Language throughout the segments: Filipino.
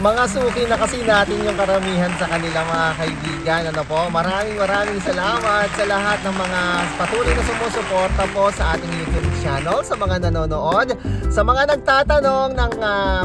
Mga suki na kasi natin yung karamihan sa kanila mga kaibigan. Ano po? Maraming salamat sa lahat ng mga patuloy na sumusuporta po sa ating YouTube channel, sa mga nanonood, sa mga nagtatanong ng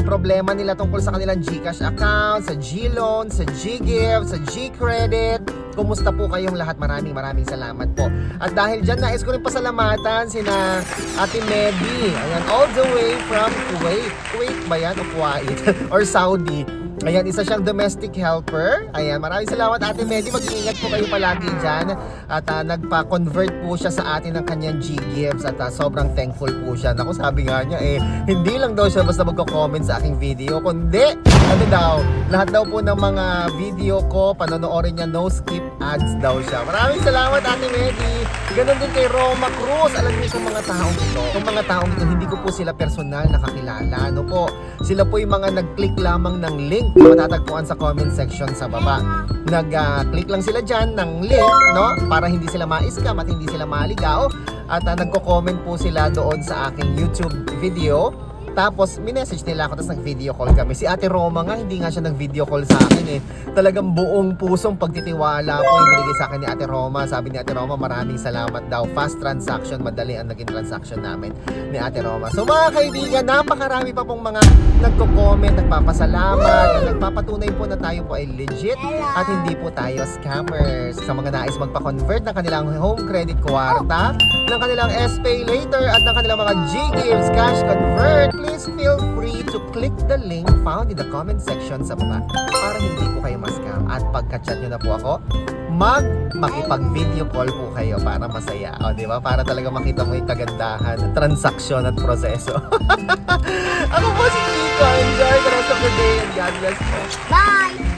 problema nila tungkol sa kanilang GCash account, sa GLoan, sa GGive, sa GCredit. Kumusta po kayong lahat? Maraming salamat po. At dahil dyan, nais ko rin pasalamatan sina Ate Medi. Ayan, all the way from Kuwait. Kuwait ba yan o Kuwait? Or Saudi. Ayan, isa siyang domestic helper. Ayan, maraming salamat Ate Medi. Mag-iingat po kayo palagi dyan. At nagpa-convert po siya sa atin ng kanyang GGives. At sobrang thankful po siya. Naku, sabi nga niya hindi lang daw siya basta magko-comment sa aking video. Kundi, ano daw, lahat daw po ng mga video ko, panonoorin niya, no skip ads daw siya. Maraming salamat Ate Medi. Ganon din kay Roma Cruz. Alam niyo itong mga taong ito. Itong mga taong ito, hindi ko po sila personal nakakilala. Ano po, sila po yung mga nag-click lamang ng link na matatagpuan sa comment section sa baba. Nag-click lang sila dyan ng link, no? Para hindi sila ma-scam at hindi sila maligaw. At nagko-comment po sila doon sa aking YouTube video. Tapos, minessage nila ako, tapos nag-video call kami. Si Ate Roma nga, hindi nga siya nag-video call sa akin Talagang buong pusong pagtitiwala po yung binigay sa akin ni Ate Roma. Sabi ni Ate Roma, maraming salamat daw. Fast transaction, madali ang naging transaction namin ni Ate Roma. So mga kaibigan, napakarami pa pong mga nagko-comment, nagpapasalamat, nagpapatunay po na tayo po ay legit at hindi po tayo scammers. Sa mga nais magpa-convert ng kanilang home credit kwarta, ng kanilang SPay later at ng kanilang mga GGives cash convert, please feel free to click the link found in the comment section sa baba para hindi po kayo ma-scam. At pagka-chat nyo na po ako, makipag-video call po kayo para masaya. O, di ba? Para talaga makita mo yung kagandahan, transaksyon at proseso. Ako po si Chico. Enjoy the rest of the day and God bless you. Bye!